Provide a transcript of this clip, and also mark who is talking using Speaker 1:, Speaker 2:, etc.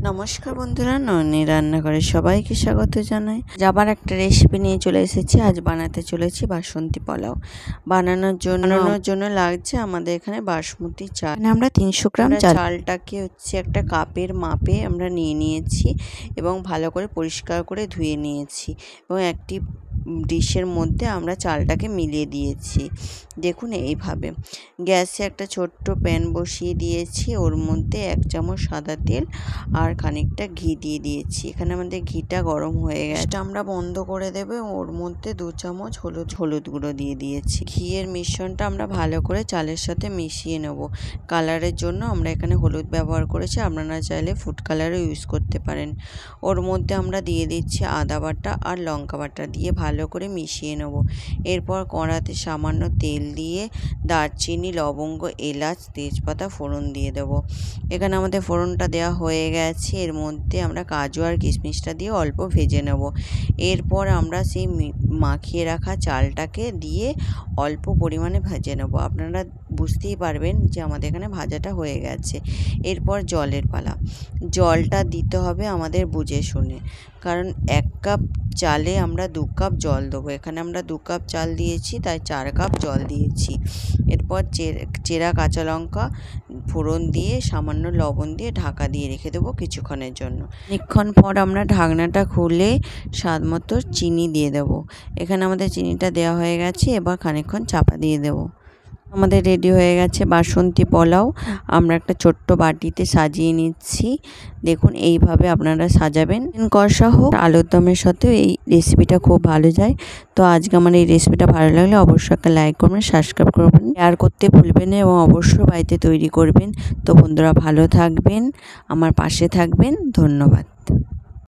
Speaker 1: নমস্কার বন্ধুরা, ননি রান্নাঘরে সবাইকে স্বাগত জানাই। আবার একটা রেসিপি নিয়ে চলে এসেছি। আজ বানাতে চলেছি বাসন্তী পোলাও। বানানোর জন্য লাগছে আমাদের এখানে বাসমতি চাল। আমরা 300 গ্রাম চালটাকে একটা কাপের মাপে আমরা নিয়ে নিয়েছি এবং ভালো করে পরিষ্কার করে ধুয়ে নিয়েছি এবং একটি ডিশের মধ্যে আমরা চালটাকে মিলিয়ে দিয়েছি। দেখুন এইভাবে গ্যাসে একটা ছোট্ট প্যান বসিয়ে দিয়েছি, ওর মধ্যে 1 চামচ সাদা তেল আর খানিকটা ঘি দিয়ে দিয়েছি। এখানে আমাদের ঘিটা গরম হয়ে গেছে, আমরা বন্ধ করে দেবো। ওর মধ্যে 2 চামচ হলুদ গুঁড়ো দিয়ে দিয়েছি। ঘিয়ের মিশ্রণটা আমরা ভালো করে চালের সাথে মিশিয়ে নেব। কালারের জন্য আমরা এখানে হলুদ ব্যবহার করেছি, আপনারা চাইলে ফুড কালারও ইউজ করতে পারেন। ওর মধ্যে আমরা দিয়ে দিচ্ছি আদা বাটা আর লঙ্কা বাটা দিয়ে ভালো করে মিশিয়ে নেব। এরপর কড়াতে সামান্য তেল দিয়ে দারচিনি, লবঙ্গ, এলাচ, তেজপাতা ফোড়ন দিয়ে দেব। এখানে আমাদের ফোড়নটা দেওয়া হয়ে গেছে। এর মধ্যে আমরা কাজু আর কিশমিশটা দিয়ে অল্প ভেজে নেব। এরপর আমরা সেই মাখিয়ে রাখা চালটাকে দিয়ে অল্প পরিমাণে ভেজে নেব। আপনারা বুঝতেই পারবেন যে আমাদের এখানে ভাজাটা হয়ে গেছে। এরপর জলের পালা। জলটা দিতে হবে আমাদের বুঝে শুনে, কারণ 1 কাপ চালে আমরা 2 কাপ জল দেবো। এখানে আমরা 2 কাপ চাল দিয়েছি, তাই 4 কাপ জল দিয়েছি। এরপর চেরা কাঁচা লঙ্কা ফোড়ন দিয়ে সামান্য লবণ দিয়ে ঢাকা দিয়ে রেখে দেবো কিছুক্ষণের জন্য। অনেকক্ষণ পর আমরা ঢাকনাটা খুলে স্বাদ মতো চিনি দিয়ে দেবো। এখানে আমাদের চিনিটা দেওয়া হয়ে গেছে। এবার খানিকক্ষণ চাপা দিয়ে দেবো। আমাদের রেডি হয়ে গেছে বাসন্তী পোলাও। আমরা একটা ছোট্ট বাটিতে সাজিয়ে নিচ্ছি। দেখুন এইভাবে আপনারা সাজাবেন। কষা হোক, আলুর দমের সাথেও এই রেসিপিটা খুব ভালো যায়। তো আজকে আমার এই রেসিপিটা ভালো লাগলে অবশ্যই একটা লাইক করবেন, সাবস্ক্রাইব করবেন, শেয়ার করতে ভুলবেন না এবং অবশ্যই বাড়িতে তৈরি করবেন। তো বন্ধুরা ভালো থাকবেন, আমার পাশে থাকবেন। ধন্যবাদ।